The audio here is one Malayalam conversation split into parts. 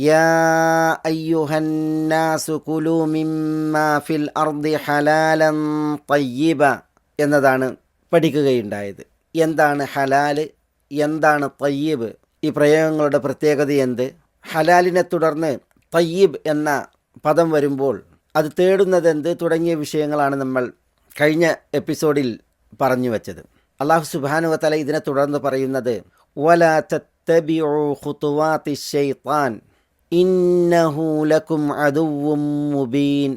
യാ അയ്യുഹന്നാസു കുലൂ മിമ്മാ ഫിൽ അർദി ഹലാലൻ തയ്യിബ എന്നതാണ് പഠിക്കുകയുണ്ടായത്. എന്താണ് ഹലാല്, എന്താണ് തയ്യിബ്, ഈ പ്രയോഗങ്ങളുടെ പ്രത്യേകത എന്ത്? ഹലാലിനെ തുടർന്ന് തയ്യിബ് എന്ന പദം വരുമ്പോൾ അത് തേടുന്നതെന്ത് തുടങ്ങിയ വിഷയങ്ങളാണ് നമ്മൾ കഴിഞ്ഞ എപ്പിസോഡിൽ പറഞ്ഞു വച്ചത്. അല്ലാഹു സുബ്ഹാനഹു വ തആല ഇതിനെ തുടർന്ന് പറയുന്നത് വലാ തത്തബിഉ ഖുതുവാതി ശൈത്താൻ ഇന്നഹു ലക്കും അദുവ്വും മുബീൻ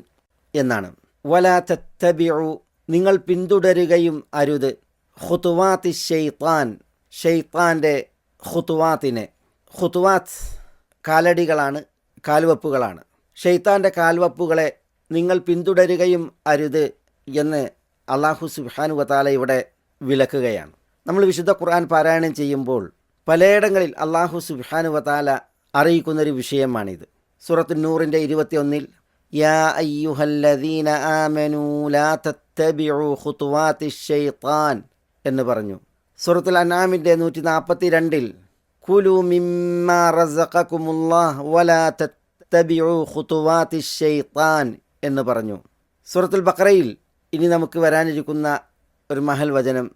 എന്നാണ്. വലാ തത്തബിഉ, നിങ്ങൾ പിന്തുടരുകയും അരുത്, ഖുതുവാതി ശൈത്താൻ, ഷെയ്ത്താൻ്റെ ഖുതുവാത്തിനെ. ഖുതുവാത്ത് കാലടികളാണ്, കാൽവെപ്പുകളാണ്. ഷെയ്ത്താൻ്റെ കാൽവെപ്പുകളെ നിങ്ങൾ പിന്തുടരുകയും അരുത് എന്ന് അല്ലാഹു സുബ്ഹാനഹു വ തആല ഇവിടെ വിലക്കുകയാണ്. നമ്മൾ വിശുദ്ധ ഖുർആൻ പാരായണം ചെയ്യുമ്പോൾ പലയിടങ്ങളിൽ അല്ലാഹു സുബ്ഹാനഹു വ തആല അറിയിക്കുന്നൊരു വിഷയമാണിത്. സൂറത്തുൻ നൂറിൻ്റെ 21 യാ അയ്യുഹല്ലദീന ആമനൂ ലാ തത്തബിഉ ഖുതുവാതി ശൈത്താൻ എന്ന് പറഞ്ഞു. സൂറത്തുൽ അൻആമിൻ്റെ 142 കുലൂ മിമ്മാ റസഖകുമുല്ലാഹ് വലാ തത്തബിഉ ഖുതുവാതി ശൈത്താൻ എന്ന് പറഞ്ഞു. സൂറത്തുൽ ബഖറയിൽ ഇനി നമുക്ക് വരാനിരിക്കുന്ന ഒരു മഹൽ വചനം,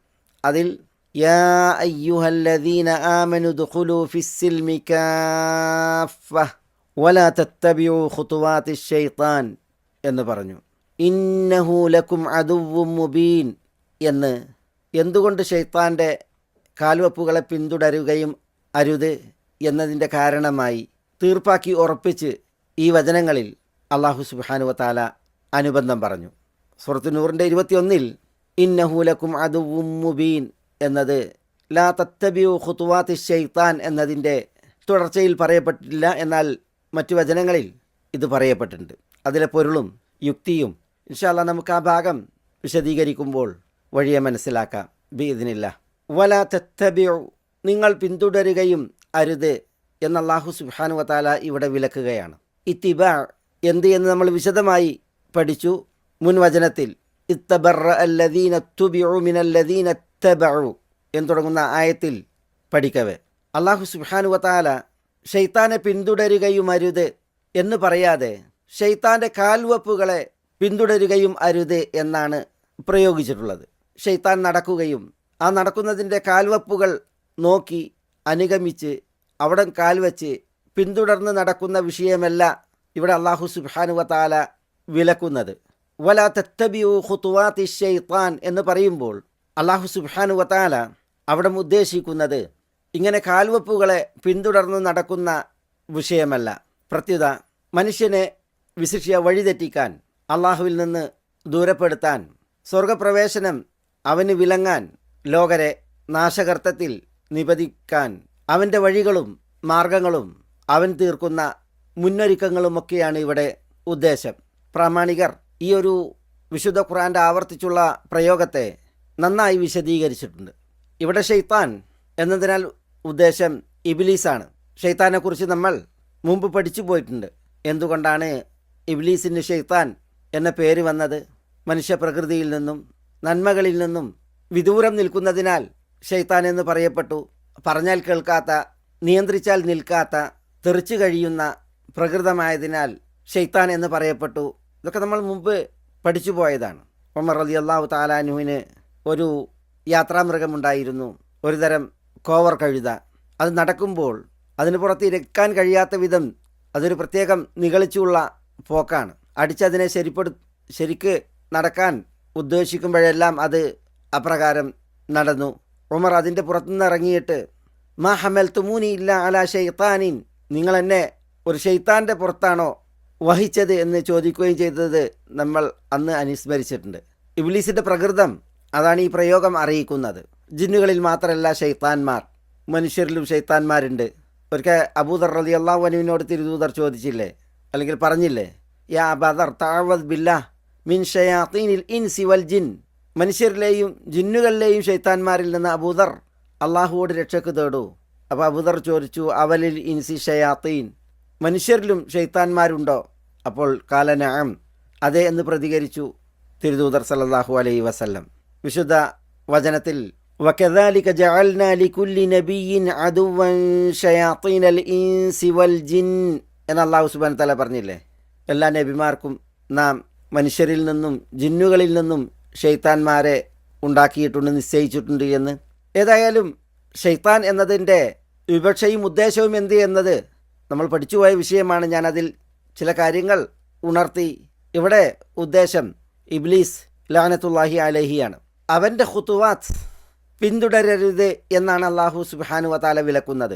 അതിൽ യാ അയ്യുഹല്ലദീന ആമനു ദുഖുലൂ ഫിസ്സിൽമി കാഫ്ഫ വലാ തത്തബിഉ ഖുതുവാതി ശൈത്താൻ എന്ന് പറഞ്ഞു. ഇന്നഹു ലക്കും അദുവ്വും മുബീൻ എന്ന് എന്തുകൊണ്ട് ഷെയ്ത്താൻ്റെ കാൽവെപ്പുകളെ പിന്തുടരുകയും അരുത് എന്നതിൻ്റെ കാരണമായി തീർപ്പാക്കി ഉറപ്പിച്ച് ഈ വചനങ്ങളിൽ അല്ലാഹു സുബ്ഹാനഹു വ തആല അനുബന്ധം പറഞ്ഞു. സൂറത്തുൻ നൂറിൻ്റെ 21 ഇന്നഹു ലക്കും അദുവ്വും മുബീൻ എന്നത് ലാ തത്തബിഉ ഖുതുവാതി ശൈത്താൻ എന്നതിൻ്റെ തുടർച്ചയിൽ പറയപ്പെട്ടിട്ടില്ല, എന്നാൽ മറ്റു വചനങ്ങളിൽ ഇത് പറയപ്പെട്ടിട്ടുണ്ട്. അതിലെ പൊരുളും യുക്തിയും ഇൻഷാ അല്ലാഹ് നമുക്ക് ആ ഭാഗം വിശദീകരിക്കുമ്പോൾ വഴിയെ മനസ്സിലാക്കാം ബിഇദ്നില്ലാഹ്. വലാ തത്തബിഉ, നിങ്ങൾ പിന്തുടരുകയും അരുത് എന്ന് അല്ലാഹു സുബ്ഹാനഹു വ തആല ഇവിടെ വിലക്കുകയാണ്. ഇത്തിബാ എന്ത് എന്ന് നമ്മൾ വിശദമായി പഠിച്ചു മുൻ വചനത്തിൽ. ഇത്തബറ അല്ലദീന തുബിഉ മിനല്ലദീന തബഉ എന്ന് തുടങ്ങുന്ന ആയത്തിൽ പഠിക്കവേ അല്ലാഹു സുബ്ഹാനഹു വ തആല ഷെയ്ത്താനെ പിന്തുടരുകയും അരുത് എന്ന് പറയാതെ ഷെയ്ത്താൻ്റെ കാൽവെപ്പുകളെ പിന്തുടരുകയും അരുത് എന്നാണ് പ്രയോഗിച്ചിട്ടുള്ളത്. ഷെയ്ത്താൻ നടക്കുകയും ആ നടക്കുന്നതിൻ്റെ കാൽവെപ്പുകൾ നോക്കി അനുഗമിച്ച് അവിടെ കാൽവെച്ച് പിന്തുടർന്ന് നടക്കുന്ന വിഷയമല്ല ഇവിടെ അല്ലാഹു സുബ്ഹാനഹു വ തആല വിലക്കുന്നത്. വലാ തത്തബിഉ ഖുതുവാതി ശൈത്താൻ എന്ന് പറയുമ്പോൾ അല്ലാഹു സുബ്ഹാനഹു വ തആല അവിടെ ഉദ്ദേശിക്കുന്നത് ഇങ്ങനെ കാൽവെപ്പുകളെ പിന്തുടർന്ന് നടക്കുന്ന വിഷയമല്ല. പ്രത്യുത മനുഷ്യനെ വിശിഷ്യ വഴിതെറ്റിക്കാൻ, അള്ളാഹുവിൽ നിന്ന് ദൂരപ്പെടുത്താൻ, സ്വർഗപ്രവേശനം അവന് വിലങ്ങാൻ, ലോകരെ നാശകർത്തത്തിൽ നിപതിക്കാൻ അവൻ്റെ വഴികളും മാർഗങ്ങളും അവൻ തീർക്കുന്ന മുന്നൊരുക്കങ്ങളുമൊക്കെയാണ് ഇവിടെ ഉദ്ദേശം. പ്രാമാണികർ ഈ ഒരു വിശുദ്ധ ഖുർആൻ്റെ ആവർത്തിച്ചുള്ള പ്രയോഗത്തെ നന്നായി വിശദീകരിച്ചിട്ടുണ്ട്. ഇവിടെ ഷെയ്ത്താൻ എന്നതിനാൽ ഉദ്ദേശം ഇബ്ലീസാണ്. ഷെയ്ത്താനെക്കുറിച്ച് നമ്മൾ മുമ്പ് പഠിച്ചു പോയിട്ടുണ്ട്. എന്തുകൊണ്ടാണ് ഇബ്ലീസിന് ഷെയ്ത്താൻ എന്ന പേര് വന്നത്? മനുഷ്യപ്രകൃതിയിൽ നിന്നും നന്മകളിൽ നിന്നും വിദൂരം നിൽക്കുന്നതിനാൽ ഷെയ്ത്താൻ എന്ന് പറയപ്പെട്ടു. പറഞ്ഞാൽ കേൾക്കാത്ത, നിയന്ത്രിച്ചാൽ നിൽക്കാത്ത, തെറിച്ചു കഴിയുന്ന പ്രകൃതമായതിനാൽ ഷെയ്ത്താൻ എന്ന് പറയപ്പെട്ടു. ഇതൊക്കെ നമ്മൾ മുമ്പ് പഠിച്ചു പോയതാണ്. ഉമർ റളിയല്ലാഹു തആല അൻഹുവിന് ഒരു യാത്രാമൃഗമുണ്ടായിരുന്നു, ഒരു തരം കോവർ കഴുത. അത് നടക്കുമ്പോൾ അതിന് പുറത്ത് ഇരിക്കാൻ കഴിയാത്ത വിധം അതൊരു പ്രത്യേകം നിഗളിച്ചുള്ള പോക്കാണ്. അടിച്ചതിനെ ശരിക്ക് നടക്കാൻ ഉദ്ദേശിക്കുമ്പോഴെല്ലാം അത് അപ്രകാരം നടന്നു. ഉമർ അതിൻ്റെ പുറത്തുനിന്ന് ഇറങ്ങിയിട്ട് മാ ഹമൽതുമൂനി ഇല്ല അലാ ഷൈത്താനിൻ, നിങ്ങൾ എന്നെ ഒരു ഷെയ്ത്താൻ്റെ പുറത്താണോ വഹിച്ചത് എന്ന് ചോദിക്കുകയും ചെയ്തത് നമ്മൾ അന്ന് അനുസ്മരിച്ചിട്ടുണ്ട്. ഇബ്ലീസിൻ്റെ പ്രകൃതം അതാണ് ഈ പ്രയോഗം അറിയിക്കുന്നത്. ജിന്നുകളിൽ മാത്രമല്ല ഷെയ്ത്താന്മാർ, മനുഷ്യരിലും ഷെയ്ത്താന്മാരുണ്ട്. ഒരിക്കൽ അബൂദർ റളിയല്ലാഹു അൻഹുവിനോട് തിരുദൂതർ ചോദിച്ചില്ലേ, അല്ലെങ്കിൽ പറഞ്ഞില്ലേ, യാ അബൂദർ തഅവദ് ബില്ലാഹ് മിൻ ഷയാത്തീനിൽ ഇൻസി വൽ ജിൻ, മനുഷ്യരിലെയും ജിന്നുകളിലെയും ഷെയ്ത്താന്മാരിൽ നിന്ന് അബൂദർ അള്ളാഹുവോട് രക്ഷക്ക് തേടൂ. അപ്പോൾ അബൂദർ ചോദിച്ചു, അവലിൽ ഇൻസി ഷയാത്തീൻ, മനുഷ്യരിലും ഷെയ്ത്താന്മാരുണ്ടോ? അപ്പോൾ കാല നഅം, അതെ എന്ന് പ്രതികരിച്ചു തിരുദൂതർ സല്ലല്ലാഹു അലൈഹി വസല്ലം. വിശുദ്ധ വചനത്തിൽ വകദാലിക ജഅൽനാ ലികുല്ലി നബിയ്യിൻ അദുവൻ ഷയാത്തീനൽ ഇൻസി വൽ ജിൻ എന്ന് അള്ളാഹു സുബ്ഹാനഹു വതആല പറഞ്ഞില്ലേ? എല്ലാ നബിമാർക്കും നാം മനുഷ്യരിൽ നിന്നും ജിന്നുകളിൽ നിന്നും ഷെയ്ത്താന്മാരെ ഉണ്ടാക്കിയിട്ടുണ്ട്, നിശ്ചയിച്ചിട്ടുണ്ട് എന്ന്. ഏതായാലും ഷെയ്ത്താൻ എന്നതിൻ്റെ വിവക്ഷയും ഉദ്ദേശവും എന്ത് എന്നത് നമ്മൾ പഠിച്ചുപോയ വിഷയമാണ്. ഞാനതിൽ ചില കാര്യങ്ങൾ ഉണർത്തി. ഇവിടെ ഉദ്ദേശം ഇബ്ലീസ് ലഅനത്തുല്ലാഹി അലൈഹിയാണ്. അവൻ്റെ ഖുതുവാത്ത് പിന്തുടരരുത് എന്നാണ് അള്ളാഹു സുബ്ഹാനഹു വതആല വിലക്കുന്നത്.